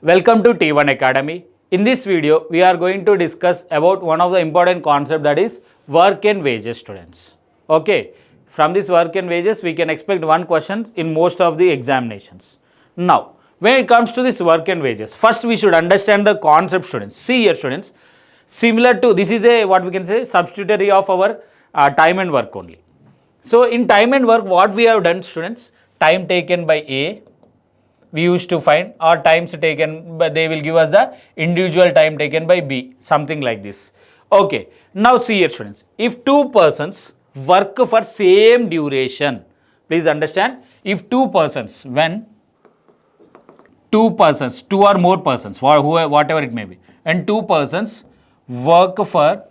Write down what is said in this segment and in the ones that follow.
Welcome to T1 Academy. In this video, we are going to discuss about one of the important concept, that is work and wages, students. Okay, from this work and wages, we can expect one question in most of the examinations. Now, when it comes to this work and wages, first we should understand the concept, students. See here, students, similar to this is a what we can say substitutory of our time and work only. So, in time and work, what we have done, students, time taken by A we used to find, or times taken, but they will give us the individual time taken by B, something like this. Okay, now see here, students, if two persons work for same duration, please understand, if two persons, when two persons, two or more persons, whatever it may be, and two persons work for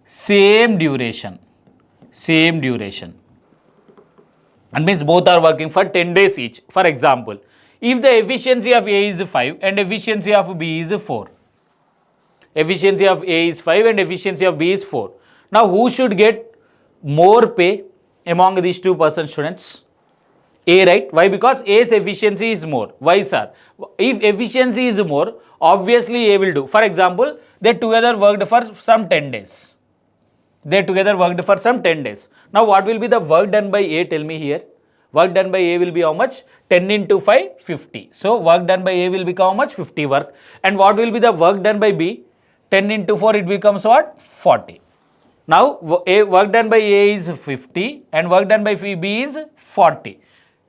same duration, and means both are working for 10 days each. For example, if the efficiency of A is 5 and efficiency of B is 4, efficiency of A is 5 and efficiency of B is 4. Now, who should get more pay among these two persons, students? A, right? Why? Because A's efficiency is more. Why, sir? If efficiency is more, obviously A will do. For example, they together worked for some 10 days. They together worked for some 10 days. Now, what will be the work done by A? Tell me here. Work done by A will be how much? 10 into 5, 50. So, work done by A will become how much? 50 work. And what will be the work done by B? 10 into 4, it becomes what? 40. Now, work done by A is 50 and work done by B is 40.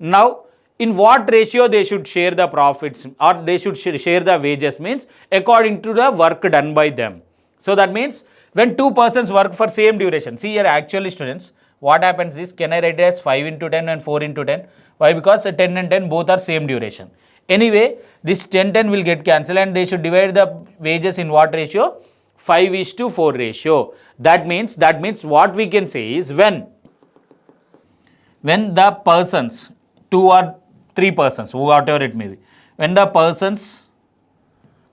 Now, in what ratio they should share the profits, or they should share the wages, means according to the work done by them. So, that means when two persons work for same duration, see here actually, students, what happens is, can I write it as 5 into 10 and 4 into 10? Why? Because 10 and 10 both are same duration. Anyway, this 10 will get cancelled and they should divide the wages in what ratio? 5:4 ratio. That means what we can say is, when the persons, 2 or 3 persons, whatever it may be, when the persons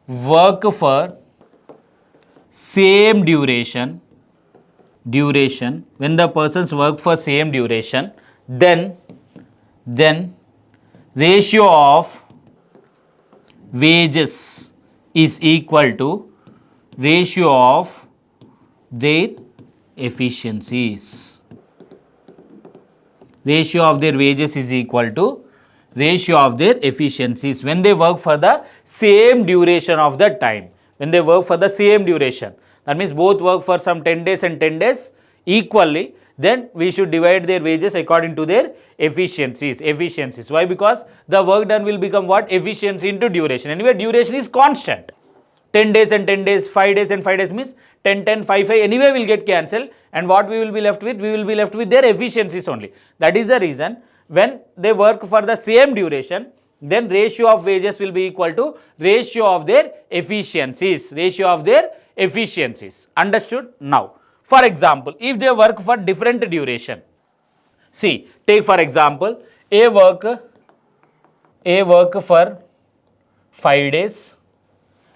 work for same duration, when the persons work for same duration, then ratio of wages is equal to ratio of their efficiencies. Ratio of their wages is equal to ratio of their efficiencies when they work for the same duration of the time. When they work for the same duration, that means both work for some 10 days and 10 days equally, then we should divide their wages according to their efficiencies. Why? Because the work done will become what? Efficiency into duration. Anyway, duration is constant. 10 days and 10 days, 5 days and 5 days means 10, 10, 5, 5 anyway will get cancelled, and what we will be left with? We will be left with their efficiencies only. That is the reason when they work for the same duration, then ratio of wages will be equal to ratio of their efficiencies. Understood? Now, for example, if they work for different duration, see, take for example, A work for 5 days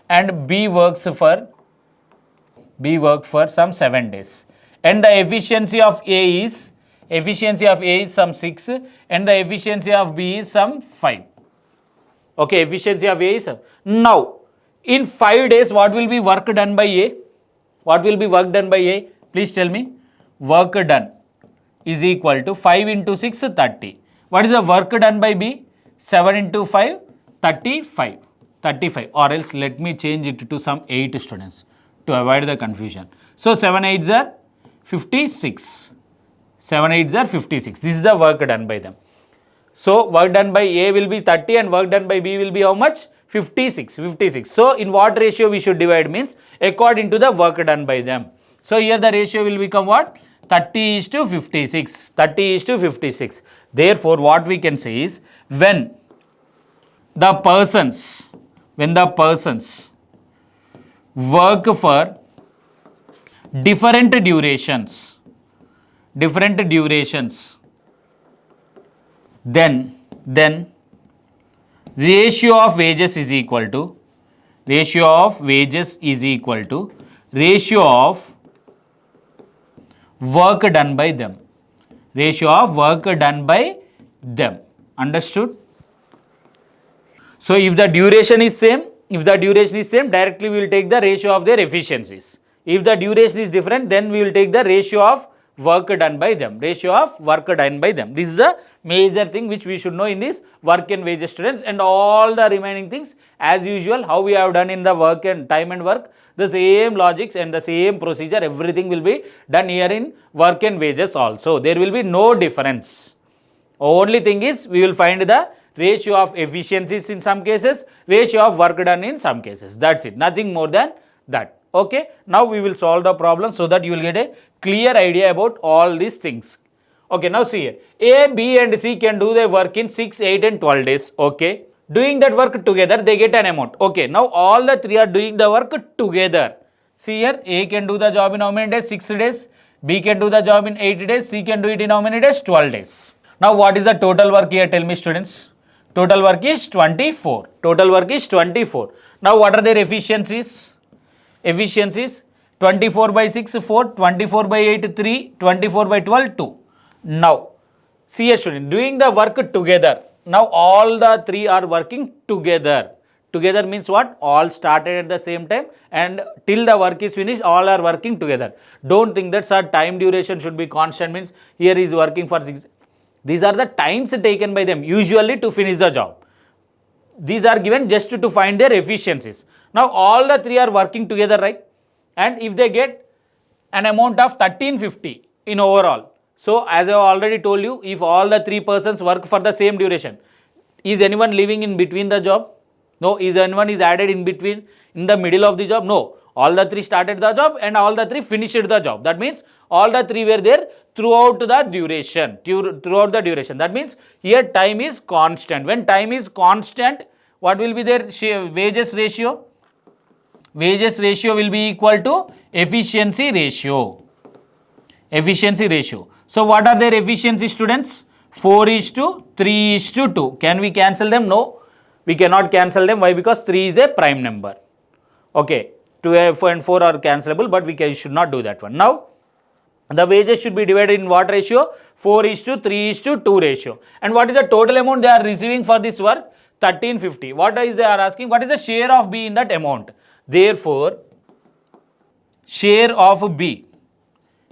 and B work for some 7 days, and the efficiency of A is some 6 and the efficiency of B is some 5. Okay, efficiency of A is. Now, in 5 days, what will be work done by A? Please tell me. Work done is equal to 5 into 6, 30. What is the work done by B? 7 into 5, 35. Or else let me change it to some 8, students, to avoid the confusion. So, 7 8s are 56. This is the work done by them. So, work done by A will be 30 and work done by B will be how much? 56. So, in what ratio we should divide? Means according to the work done by them. So, here the ratio will become what? 30:56. Therefore, what we can say is, when the persons work for different durations, then ratio of wages is equal to ratio of work done by them. Understood? So if the duration is same, directly we will take the ratio of their efficiencies. If the duration is different, then we will take the ratio of work done by them. This is the major thing which we should know in this work and wages, students, and all the remaining things as usual how we have done in the work and time and work, the same logics and the same procedure, everything will be done here in work and wages also. There will be no difference. Only thing is we will find the ratio of efficiencies in some cases, ratio of work done in some cases. That's it. Nothing more than that. Okay. Now we will solve the problem so that you will get a clear idea about all these things. Okay. Now see here. A, B and C can do their work in 6, 8 and 12 days. Okay. Doing that work together, they get an amount. Okay. Now all the three are doing the work together. See here. A can do the job in how many days? 6 days. B can do the job in 8 days. C can do it in how many days? 12 days. Now what is the total work here? Tell me, students. Total work is 24. Now what are their efficiencies? 24 by 6, 4, 24 by 8, 3, 24 by 12, 2. Now, see here, student, doing the work together. Now all the three are working together. Together means what? All started at the same time and till the work is finished, all are working together. Don't think that time duration should be constant, means here is working for 6. These are the times taken by them usually to finish the job. These are given just to find their efficiencies. Now all the three are working together, right? And if they get an amount of 1350 in overall. So as I have already told you, if all the three persons work for the same duration, is anyone living in between the job? No. Is anyone is added in between, in the middle of the job? No. All the three started the job and all the three finished the job. That means all the three were there throughout the duration. That means here time is constant. When time is constant, what will be their wages ratio? Wages ratio will be equal to efficiency ratio. So what are their efficiency, students? 4:3:2. Can we cancel them? No. We cannot cancel them. Why? Because 3 is a prime number. Okay. 2 and 4 are cancelable, but we should not do that one. Now, the wages should be divided in what ratio? 4:3:2 ratio. And what is the total amount they are receiving for this work? 1350. What is they are asking? What is the share of B in that amount? Therefore, share of B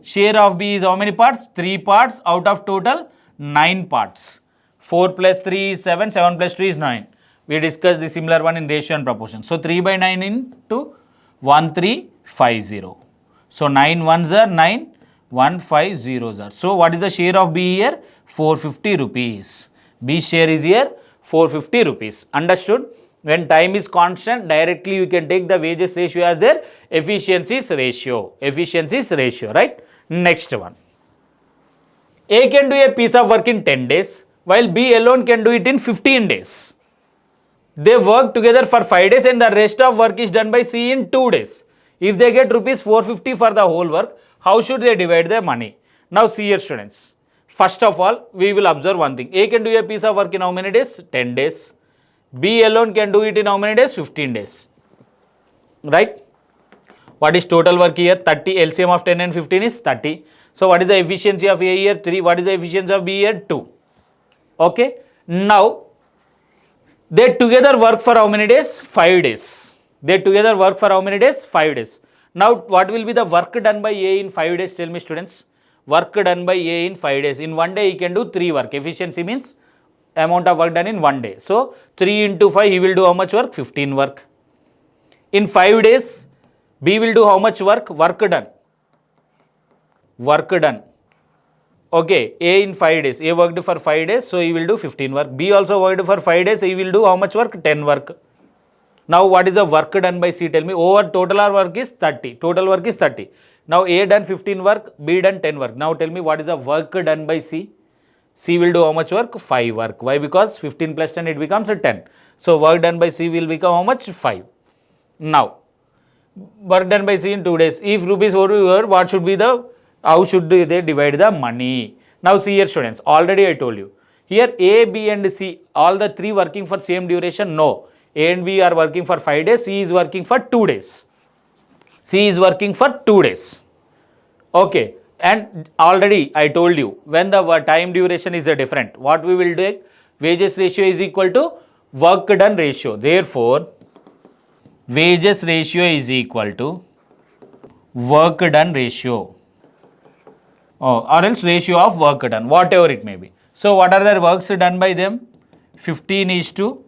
is how many parts? 3 parts out of total 9 parts. 4 plus 3 is 7, 7 plus 2 is 9. We discussed the similar one in ratio and proportion. So 3 by 9 into 1350. So 9 ones are 9, 150s are. So what is the share of B here? 450 rupees. B share is here 450 rupees. Understood? When time is constant, directly you can take the wages ratio as their efficiencies ratio. Right? Next one. A can do a piece of work in 10 days, while B alone can do it in 15 days. They work together for 5 days and the rest of work is done by C in 2 days. If they get rupees 450 for the whole work, how should they divide their money? Now see here, students. First of all, we will observe one thing. A can do a piece of work in how many days? 10 days. B alone can do it in how many days? 15 days. Right? What is total work here? 30. LCM of 10 and 15 is 30. So what is the efficiency of A here? 3. What is the efficiency of B here? 2. Okay. Now, they together work for how many days? 5 days. Now, what will be the work done by A in 5 days? Tell me, students. Work done by A in 5 days. In 1 day, he can do 3 work. Efficiency means amount of work done in 1 day. So, 3 into 5, he will do how much work? 15 work. In 5 days, B will do how much work? Work done. Okay, A in 5 days. A worked for 5 days, so he will do 15 work. B also worked for 5 days, he will do how much work? 10 work. Now, what is the work done by C? Tell me. Over total work is 30. Now, A done 15 work, B done 10 work. Now, tell me what is the work done by C? C will do how much work? 5 work. Why? Because 15 plus 10, it becomes 10. So, work done by C will become how much? 5. Now, work done by C in 2 days. If rupees over, what should be the, how should they divide the money? Now, see here, students. Already I told you. Here, A, B and C, all the three working for same duration? No. A and B are working for 5 days. C is working for 2 days. Okay. And already I told you, when the time duration is different, what we will do? Wages ratio is equal to work done ratio. Therefore, wages ratio is equal to work done ratio, or else ratio of work done, whatever it may be. So, what are the works done by them? 15 is to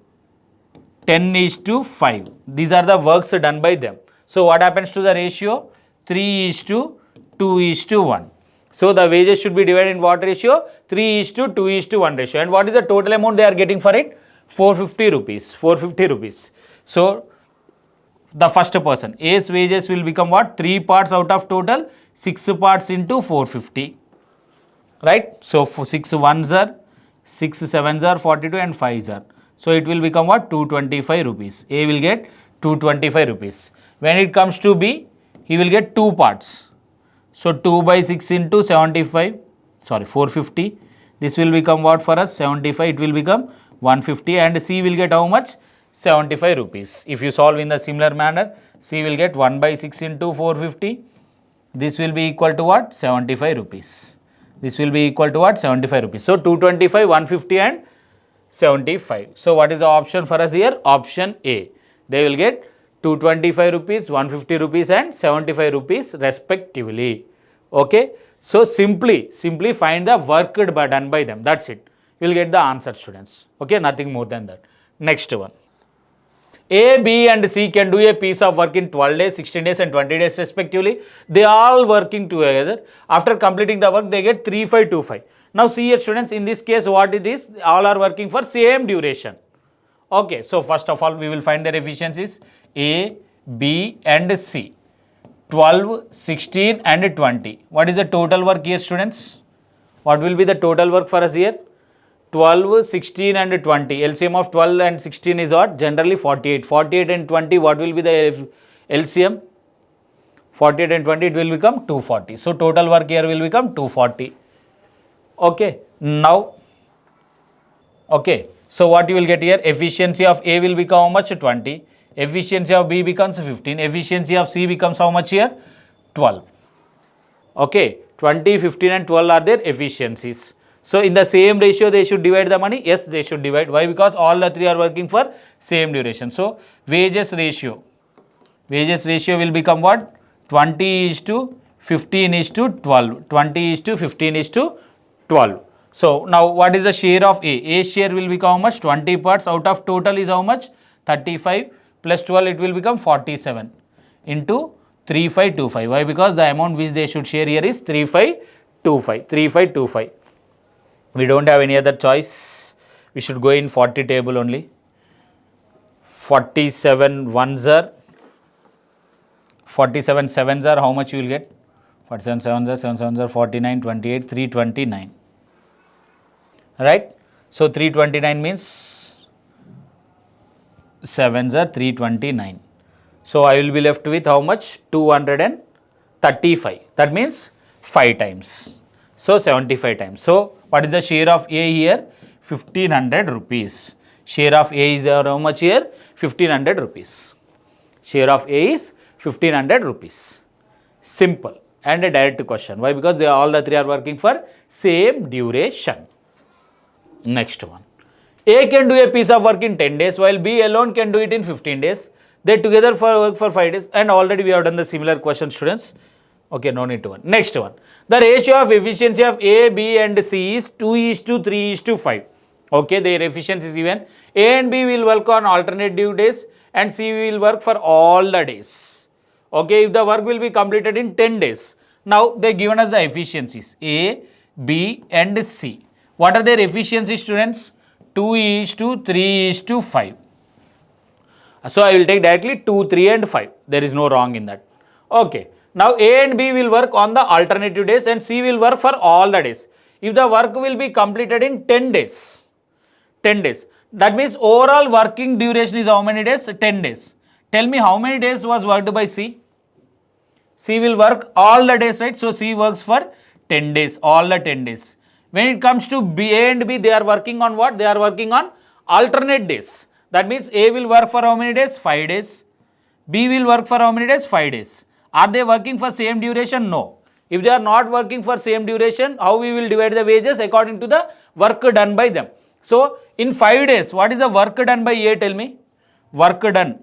10 is to 5. These are the works done by them. So, what happens to the ratio? 3 is to 2 is to 1. So, the wages should be divided in what ratio? 3 is to 2 is to 1 ratio. And what is the total amount they are getting for it? 450 rupees. 450 rupees. So, the first person, A's wages will become what? 3 parts out of total, 6 parts into 450. Right? So, 6 ones are, 6 sevens are 42 and 5s are. So, it will become what? 225 rupees. A will get 225 rupees. When it comes to B, he will get 2 parts. So, 2 by 6 into 75, sorry 450. This will become what for us? 75, it will become 150, and C will get how much? 75 rupees. If you solve in the similar manner, C will get 1 by 6 into 450. This will be equal to what? 75 rupees. This will be equal to what? 75 rupees. So, 225, 150 and 75. So, what is the option for us here? Option A. They will get 225 rupees, 150 rupees and 75 rupees respectively. Okay. So, simply find the work done by them. That's it. You will get the answer, students. Okay. Nothing more than that. Next one. A, B and C can do a piece of work in 12 days, 16 days and 20 days respectively. They are all working together. After completing the work, they get 3525. Now, see here students, in this case what it is? All are working for same duration. Okay. So, first of all, we will find their efficiencies. A, B and C. 12, 16 and 20. What is the total work here, students? What will be the total work for us here? 12, 16 and 20. LCM of 12 and 16 is what? Generally 48. 48 and 20, what will be the LCM? 48 and 20, it will become 240. So, total work here will become 240. Okay. Now, okay. So, what you will get here? Efficiency of A will become how much? 20. Efficiency of B becomes 15. Efficiency of C becomes how much here? 12. Okay. 20, 15 and 12 are their efficiencies. So, in the same ratio they should divide the money? Yes, they should divide. Why? Because all the three are working for same duration. So, wages ratio will become what? 20 is to 15 is to 12. 20 is to 15 is to 12. So, now what is the share of A? A share will become how much? 20 parts out of total is how much? 35 plus 12, it will become 47 into 3525. Why? Because the amount which they should share here is 3525. 3525. We don't have any other choice. We should go in 40 table only. 47 ones are, 47 sevens are, how much you will get? 47 sevens are, 7 sevens are 49, 28, 329. Right? So, 329 means sevens are 329. So, I will be left with how much? 235. That means 5 times. So, 75 times. So, what is the share of A here? 1500 rupees. Share of A is how much here? 1500 rupees. Share of A is 1500 rupees. Simple and a direct question. Why? Because they all the three are working for same duration. Next one. A can do a piece of work in 10 days while B alone can do it in 15 days. They together work for 5 days, and already we have done the similar question, students. Okay, no need to one. Next one. The ratio of efficiency of A, B and C is 2 is to 3 is to 5. Okay, their efficiency is given. A and B will work on alternative days and C will work for all the days. Okay, if the work will be completed in 10 days. Now, they given us the efficiencies A, B and C. What are their efficiency, students? 2 is to 3 is to 5. So, I will take directly 2, 3 and 5. There is no wrong in that. Okay. Now, A and B will work on the alternative days and C will work for all the days. If the work will be completed in 10 days, that means overall working duration is how many days? 10 days. Tell me how many days was worked by C? C will work all the days, right? So, C works for 10 days, all the 10 days. When it comes to B, A and B, they are working on what? They are working on alternate days. That means A will work for how many days? 5 days. B will work for how many days? 5 days. Are they working for same duration? No. If they are not working for same duration, how we will divide the wages? According to the work done by them. So in 5 days, what is the work done by A? Tell me. Work done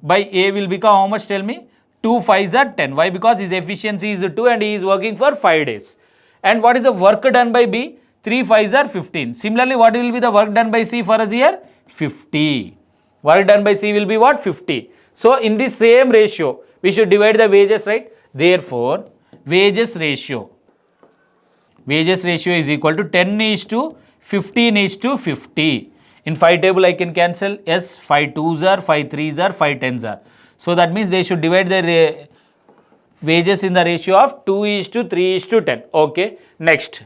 by A will become how much? Tell me. 2 5s are 10. Why? Because his efficiency is 2 and he is working for 5 days. And what is the work done by B? 3 5s are 15. Similarly, what will be the work done by C for us here? 50. Work done by C will be what? 50. So in the same ratio, we should divide the wages, right? Therefore, wages ratio is equal to 10 is to 15 is to 50. In 5 table I can cancel. Yes, 5 2s are, 5 3s are, 5 10s are. So that means they should divide their wages in the ratio of 2 is to 3 is to 10. Okay, next.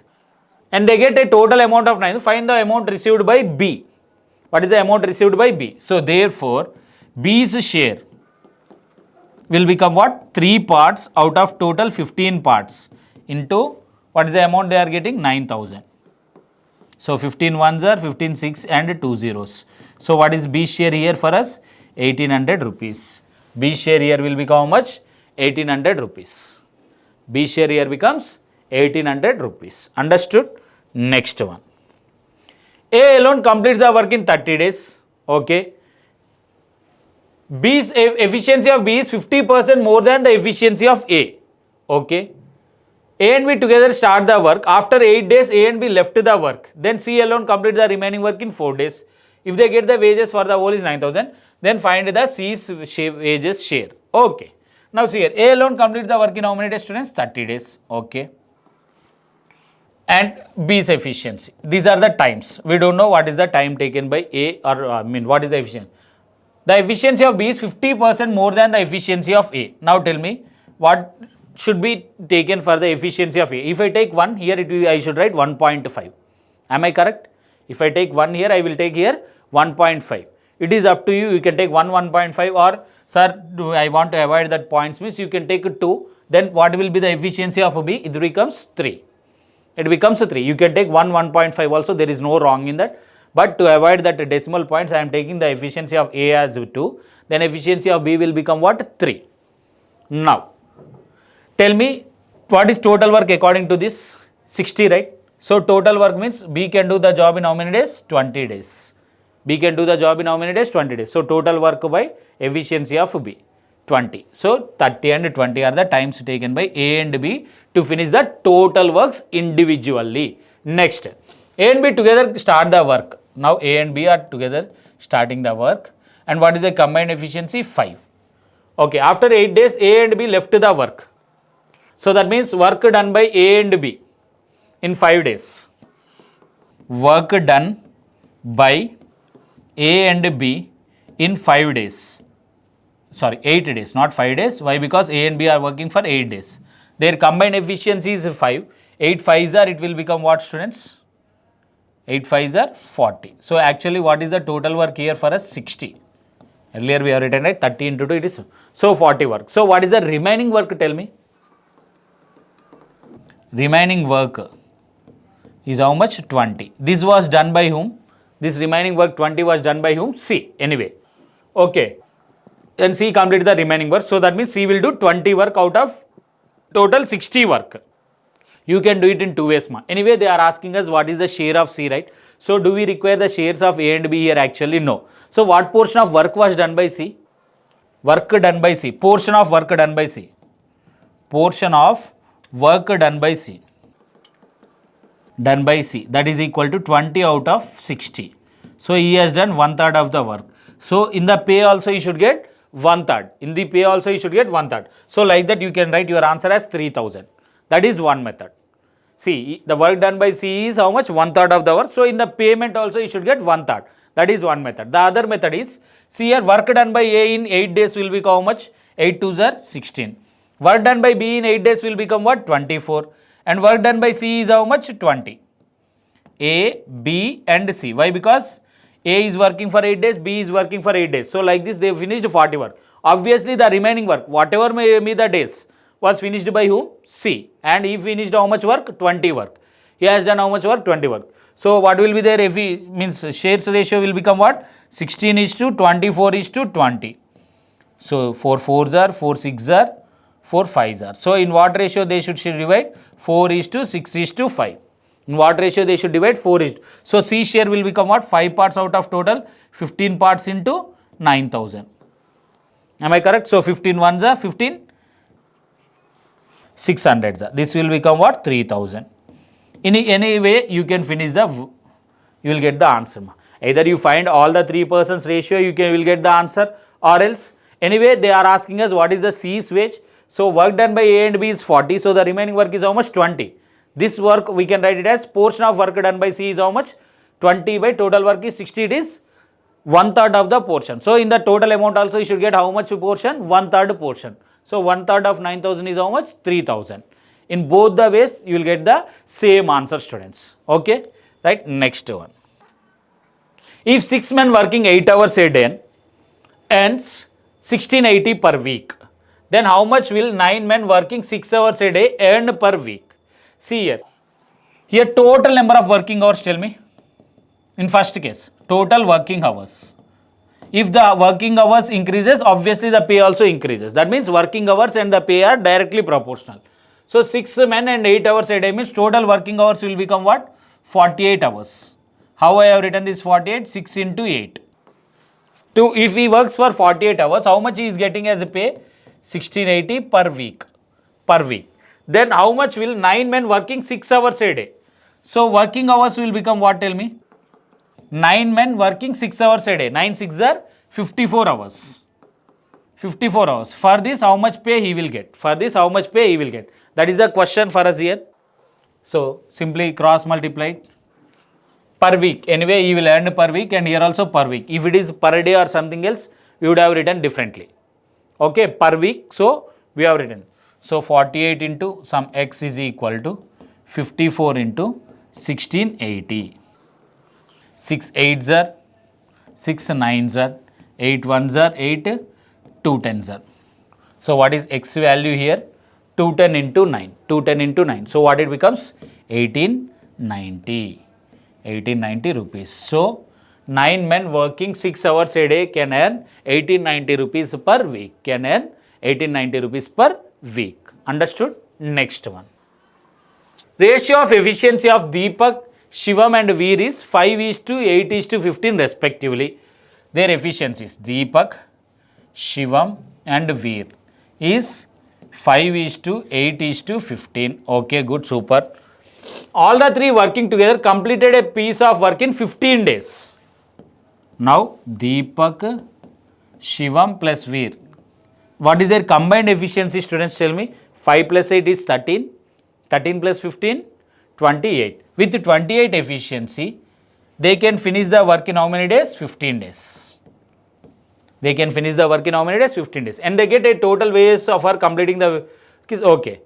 And they get a total amount of 9. Find the amount received by B. What is the amount received by B? So therefore, B's share will become what? 3 parts out of total 15 parts into what is the amount they are getting? 9,000. So 15 ones are 15 6 and 2 zeros. So what is B share here for us? 1800 rupees. B share here will become how much? 1800 rupees. B share here becomes 1800 rupees. Understood? Next one. A alone completes the work in 30 days. Okay. B's efficiency of B is 50% more than the efficiency of A. Okay. A and B together start the work. After 8 days, A and B left the work. Then C alone complete the remaining work in 4 days. If they get the wages for the whole is 9,000, then find the C's wages share. Okay. Now see here, A alone completes the work in how many days, students? 30 days. Okay. And B's efficiency. These are the times. We don't know what is the time taken by A or what is the efficiency. The efficiency of B is 50% more than the efficiency of A. Now tell me what should be taken for the efficiency of A. If I take 1 here, I should write 1.5. Am I correct? If I take 1 here, I will take here 1.5. It is up to you. You can take 1.5 or sir, I want to avoid that points means you can take 2. Then what will be the efficiency of B? It becomes 3. It becomes 3. You can take 1.5 also. There is no wrong in that. But to avoid that decimal points, I am taking the efficiency of A as 2. Then efficiency of B will become what? 3. Now, tell me what is total work according to this? 60, right? So total work means B can do the job in how many days? 20 days. B can do the job in how many days? 20 days. So total work by efficiency of B, 20. So 30 and 20 are the times taken by A and B to finish the total works individually. Next, A and B together start the work. Now A and B are together starting the work. And what is the combined efficiency? 5. Okay, after 8 days, A and B left the work. So that means work done by A and B in 5 days. Work done by A and B in 5 days. Sorry, 8 days, not 5 days. Why? Because A and B are working for 8 days. Their combined efficiency is 5. 8 5s are, it will become what, students? 8 5s are 40. So actually what is the total work here for us? 60. Earlier we have written right, 30 into 2 it is. So 40 work. So what is the remaining work? Tell me. Remaining work is how much? 20. This was done by whom? This remaining work 20 was done by whom? C. Anyway. Okay. Then C complete the remaining work. So that means C will do 20 work out of total 60 work. You can do it in 2 ways. Anyway, they are asking us what is the share of C, right? So do we require the shares of A and B here? Actually, no. So what portion of work was done by C? Work done by C. Portion of work done by C. Portion of work done by C. Done by C. That is equal to 20 out of 60. So he has done 1/3 of the work. So in the pay also you should get 1/3. In the pay also you should get 1/3. So like that you can write your answer as 3,000. That is one method. See, the work done by C is how much? 1/3 of the work. So in the payment also you should get 1/3. That is one method. The other method is, see here, work done by A in 8 days will become how much? 8 2s are 16. Work done by B in 8 days will become what? 24. And work done by C is how much? 20. A, B and C. Why? Because A is working for 8 days, B is working for 8 days. So like this they finished 40 work. Obviously the remaining work, whatever may be the days, was finished by whom? C. And he finished how much work? 20 work. He has done how much work? 20 work. So what will be there? If he means shares ratio will become what? 16 is to 24 is to 20. So 4 4s are, 4 6s are, 4 5s are. So in what ratio they should divide? 4 is to 6 is to 5. In what ratio they should divide? 4 is. So C share will become what? 5 parts out of total, 15 parts into 9,000. Am I correct? So 15 ones are 15, 600s are. This will become what? 3,000. In any way you can finish you will get the answer. Either you find all the 3 persons ratio, will get the answer, or else anyway they are asking us what is the C's wage. So work done by A and B is 40, so the remaining work is how much? 20. This work we can write it as portion of work done by C is how much? 20 by total work is 60, it is 1/3 of the portion. So in the total amount also you should get how much portion? 1/3 portion. So 1/3 of 9,000 is how much? 3,000. In both the ways you will get the same answer, students. Okay, right? Next one. If 6 men working 8 hours a day earns 1680 per week, then how much will 9 men working 6 hours a day earn per week? See here. Here total number of working hours, tell me. In first case, total working hours. If the working hours increases, obviously the pay also increases. That means working hours and the pay are directly proportional. So 6 men and 8 hours a day means total working hours will become what? 48 hours. How I have written this 48? 6 into 8. If he works for 48 hours, how much he is getting as a pay? 1680 per week. Then how much will 9 men working 6 hours a day? So working hours will become what, tell me? 9 men working 6 hours a day. 9 6 are 54 hours. 54 hours. For this how much pay he will get? That is the question for us here. So simply cross multiply per week. Anyway he will earn per week, and here also per week. If it is per day or something else, we would have written differently. Okay, per week. So we have written. So 48 into some x is equal to 54 into 1680. 6 8s are 6 9s are 8 1s are 8 2 10s are. So what is x value here? 210 into 9. 210 into 9. So what it becomes? 1890. 1890 rupees. So 9 men working 6 hours a day can earn 1890 rupees per week. Can earn 1890 rupees per week. Understood? Next one. Ratio of efficiency of Deepak, Shivam and Veer is 5:8:15 respectively. Their efficiencies, Deepak, Shivam and Veer, is 5:8:15. Okay, good, super. All the 3 working together completed a piece of work in 15 days. Now, Deepak, Shivam plus Veer. What is their combined efficiency, students, tell me? 5 plus 8 is 13. 13 plus 15, 28. With 28 efficiency, they can finish the work in how many days? 15 days. They can finish the work in how many days? 15 days. And they get a total wages of her completing the work is okay.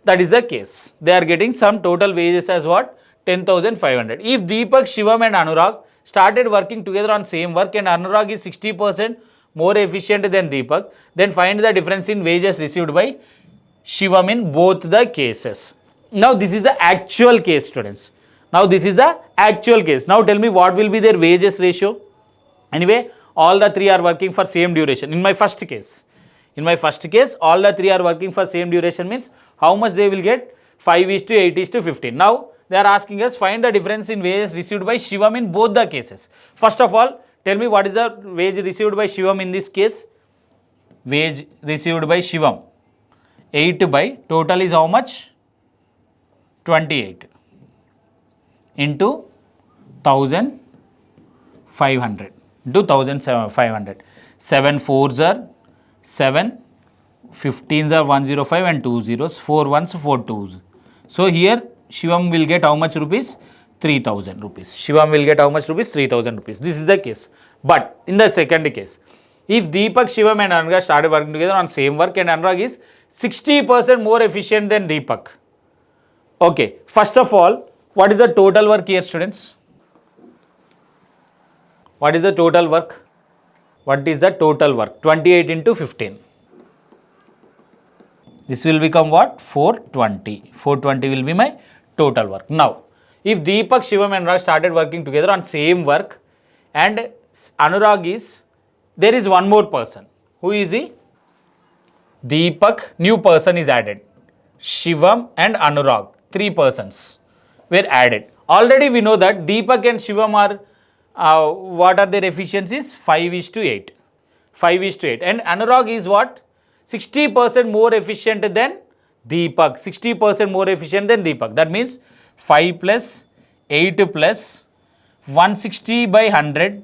That is the case. They are getting some total wages as what? 10,500. If Deepak, Shivam and Anurag started working together on same work and Anurag is 60% more efficient than Deepak, then find the difference in wages received by Shivam in both the cases. Now this is the actual case, students. Now this is the actual case. Now tell me what will be their wages ratio. Anyway, all the 3 are working for same duration. In my first case, all the 3 are working for same duration means how much they will get? 5:8:15. Now they are asking us find the difference in wages received by Shivam in both the cases. First of all, tell me what is the wage received by Shivam in this case? Wage received by Shivam. 8 by total is how much? 28 into 1,500 into 1,500. 7 4s are 7, 15s are 105 and 2 zeros, 4 1s, 4 2s. So here Shivam will get how much rupees? 3,000 rupees. Shivam will get how much rupees? 3,000 rupees. This is the case. But in the second case, if Deepak, Shivam and Anurag started working together on same work and Anurag is 60% more efficient than Deepak. Okay, first of all, what is the total work here, students? What is the total work? 28 into 15. This will become what? 420. 420 will be my total work. Now, if Deepak, Shivam and Anurag started working together on same work and Anurag is, there is one more person. Who is he? Deepak, new person is added. Shivam and Anurag, 3 persons. were added. Already we know that Deepak and Shivam are, what are their efficiencies? 5:8. 5:8. And Anurag is what? 60% more efficient than Deepak. 60% more efficient than Deepak. That means 5 plus 8 plus 160 by 100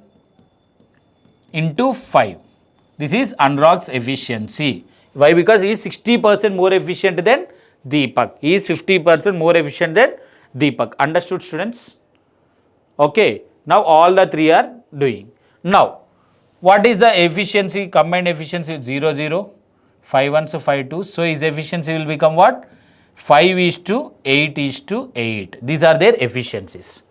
into 5. This is Anurag's efficiency. Why? Because he is 60% more efficient than Deepak. He is 50% more efficient than Deepak. Understood, students? Okay. Now all the three are doing. Now, what is the efficiency? Combined efficiency 0, 0, 5 ones, 5 twos. So his efficiency will become what? 5:8:8. These are their efficiencies.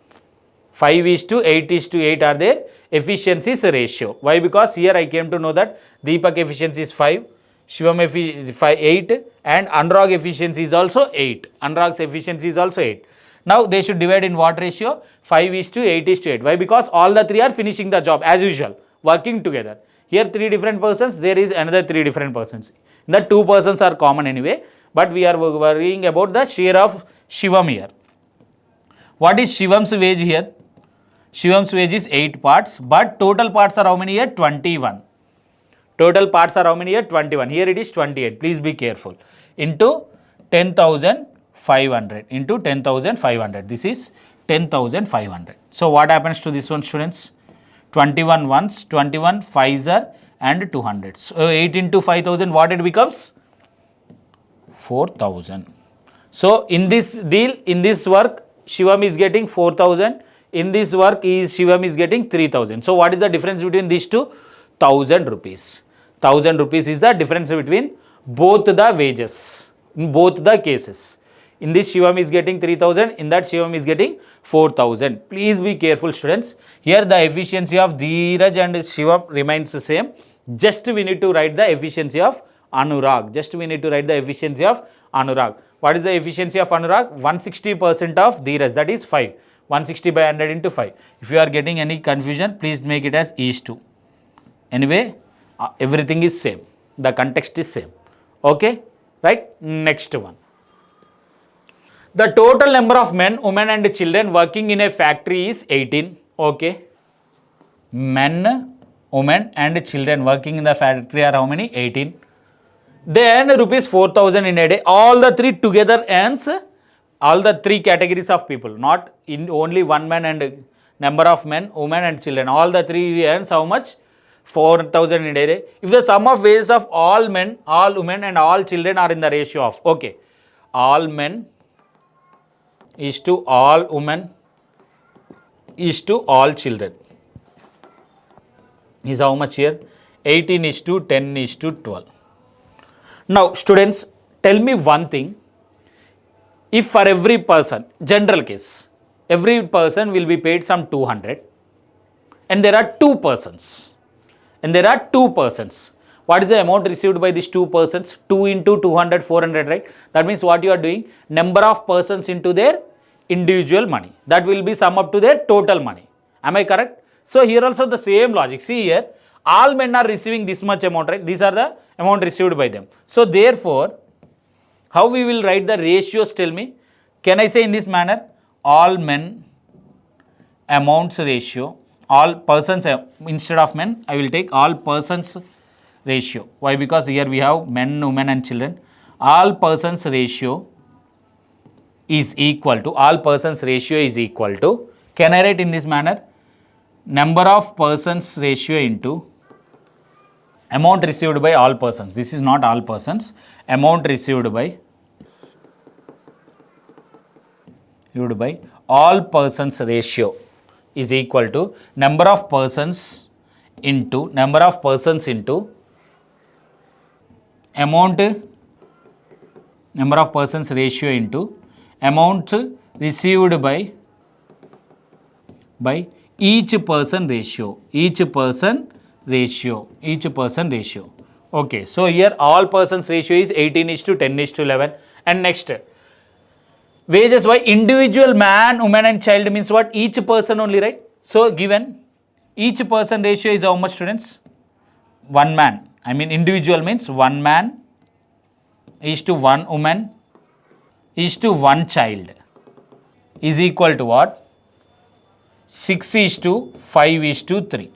5:8:8 are their efficiencies ratio. Why? Because here I came to know that Deepak efficiency is 5, Shivam efficiency is 8 and Anurag efficiency is also 8. Anurag's efficiency is also 8. Now they should divide in what ratio? 5:8:8. Why? Because all the three are finishing the job as usual, working together. Here 3 different persons, there is another 3 different persons. The 2 persons are common anyway, but we are worrying about the share of Shivam here. What is Shivam's wage here? Shivam's wage is 8 parts, but total parts are how many here? 21. Total parts are how many here? 21. Here it is 28. Please be careful. Into 10,500. Into 10,500. This is 10,500. So what happens to this one, students? 21 ones, 21 5s are and 200. So 8 into 5,000, what it becomes? 4,000. So in this deal, in this work, Shivam is getting 4,000. In this work, Shivam is getting 3,000. So what is the difference between these two? 1,000 rupees. 1,000 rupees is the difference between both the wages in both the cases. In this Shivam is getting 3,000, in that Shivam is getting 4,000. Please be careful, students. Here the efficiency of Dheeraj and Shivam remains the same. Just we need to write the efficiency of Anurag. Just we need to write the efficiency of Anurag. What is the efficiency of Anurag? 160% of Dheeraj, that is 5. 160 by 100 into 5. If you are getting any confusion, please make it as is 2. Anyway, everything is same. The context is same. Okay? Right? Next one. The total number of men, women and children working in a factory is 18. Okay? Men, women and children working in the factory are how many? 18. They earn rupees 4,000 in a day. All the three together earns, all the three categories of people, not in only one man and number of men, women and children. All the three earns how much? 4,000 in a day. If the sum of wages of all men, all women and all children are in the ratio of, okay, all men is to all women is to all children is how much here? 18 is to 10 is to 12. Now students, tell me one thing. If for every person, general case, every person will be paid some 200 and there are 2 persons. What is the amount received by these 2 persons? 2 into 200, 400, right? That means what you are doing? Number of persons into their individual money. That will be sum up to their total money. Am I correct? So here also the same logic. See here, all men are receiving this much amount, right? These are the amount received by them. So therefore, how we will write the ratios, tell me? Can I say in this manner? All men amounts ratio, all persons, instead of men, I will take all persons ratio. Why? Because here we have men, women and children. All persons ratio is equal to, can I write in this manner? Number of persons ratio into amount received by all persons. This is not all persons. Amount received by all persons ratio is equal to number of persons into amount, number of persons ratio into amount received by each person ratio. Okay, so here all persons ratio is 18 is to 10 is to 11. And next, wages by individual man, woman and child means what? Each person only, right? So given each person ratio is how much, students? 1 man. I mean individual means 1 man is to 1 woman is to 1 child. is equal to what? 6:5:3.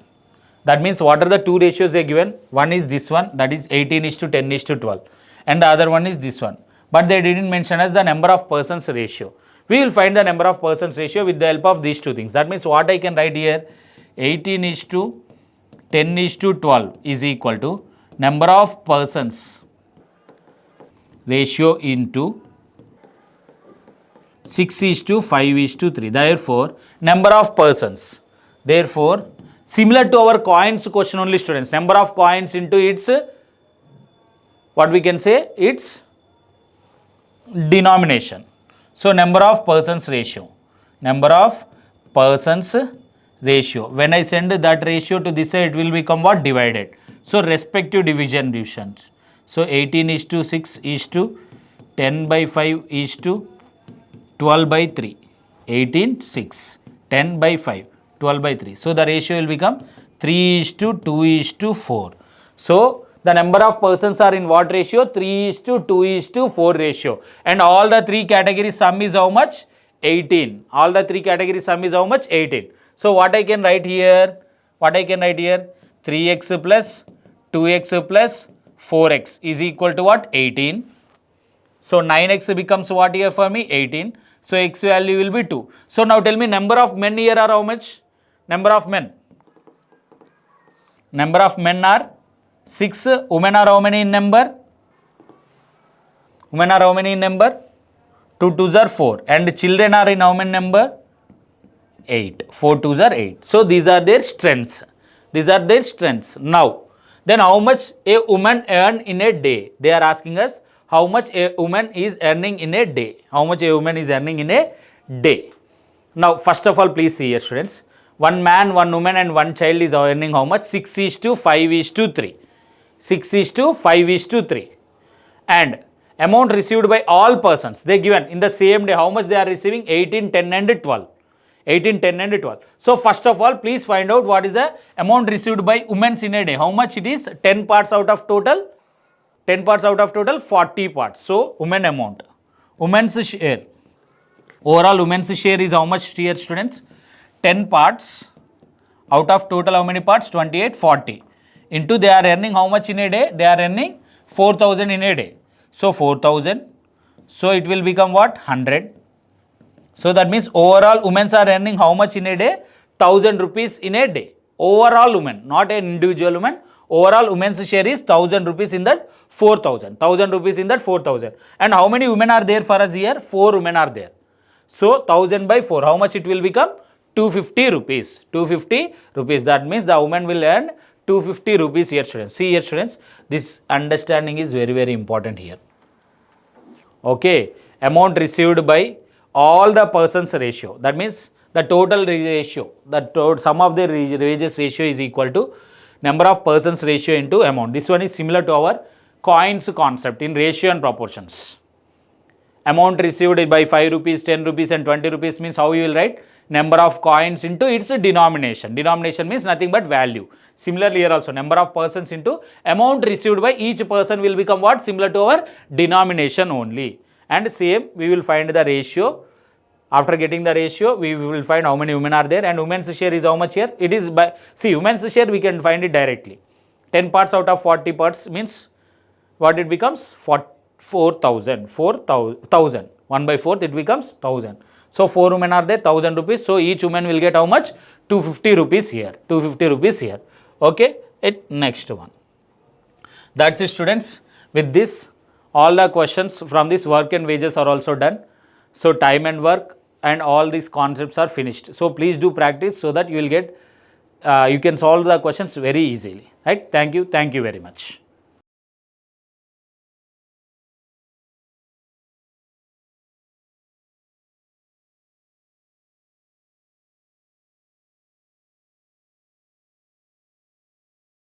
That means what are the two ratios they given? One is this one, that is 18:10:12, and the other one is this one. But they didn't mention as the number of persons ratio. We will find the number of persons ratio with the help of these two things. That means what I can write here? 18:10:12 is equal to number of persons ratio into 6:5:3. Therefore, number of persons. Therefore, similar to our coins question only, students, number of coins into its, what we can say, its denomination. So, number of persons ratio. Number of persons ratio. When I send that ratio to this side, it will become what? Divided. So, respective divisions. So, 18:10/5:12/3. 18:6. 10/5. 12/3. So, the ratio will become 3:2:4. So, the number of persons are in what ratio? 3:2:4 ratio. And all the three categories sum is how much? 18. All the three categories sum is how much? 18. So, what I can write here? 3x plus 2x plus 4x is equal to what? 18. So, 9x becomes what here for me? 18. So, x value will be 2. So, now tell me number of men here are how much? Number of men. Number of men are 6. Women are how many in number? Women are how many in number? 2 2s are 4. And children are in how many number? 8. 4 2s are 8. So, these are their strengths. These are their strengths. Now, then how much a woman earn in a day? They are asking us how much a woman is earning in a day. How much a woman is earning in a day. Now, first of all, please see here, students. One man, one woman and one child is earning how much? 6:5:3. 6:5:3. And amount received by all persons, they given in the same day, how much they are receiving? 18, 10 and 12. 18, 10 and 12. So, first of all, please find out what is the amount received by women in a day. How much it is? 10 parts out of total? 10 parts out of total? 40 parts. So, women amount. Women's share. Overall, women's share is how much here, students? 10 parts out of total how many parts? 28, 40. Into they are earning how much in a day? They are earning 4,000 in a day. So, 4,000. So, it will become what? 100. So, that means overall women are earning how much in a day? 1,000 rupees in a day. Overall women, not an individual woman. Overall women's share is 1,000 rupees in that 4,000. 1,000 rupees in that 4,000. And how many women are there for us here? 4 women are there. So, 1,000 by 4, how much it will become? 250 rupees. 250 rupees. That means the woman will earn 250 rupees here, students. See here, students, this understanding is very, very important here. Okay, amount received by all the persons ratio. That means the total ratio, the sum of the wages ratio is equal to number of persons ratio into amount. This one is similar to our coins concept in ratio and proportions. Amount received by 5 rupees, 10 rupees and 20 rupees means how you will write? Number of coins into its denomination. Denomination means nothing but value. Similarly here also, number of persons into amount received by each person will become what? Similar to our denomination only. And same, we will find the ratio. After getting the ratio, we will find how many women are there, and women's share is how much here? It is by, see, women's share we can find it directly. 10 parts out of 40 parts means what it becomes? 4,000. 4,000. 1 by 4th it becomes 1,000. So, 4 women are there, 1,000 rupees. So, each woman will get how much? 250 rupees here. 250 rupees here. Okay. Next one. That's it, students. With this, all the questions from this work and wages are also done. So, time and work and all these concepts are finished. So, please do practice so that you will get, you can solve the questions very easily. Right. Thank you. Thank you very much.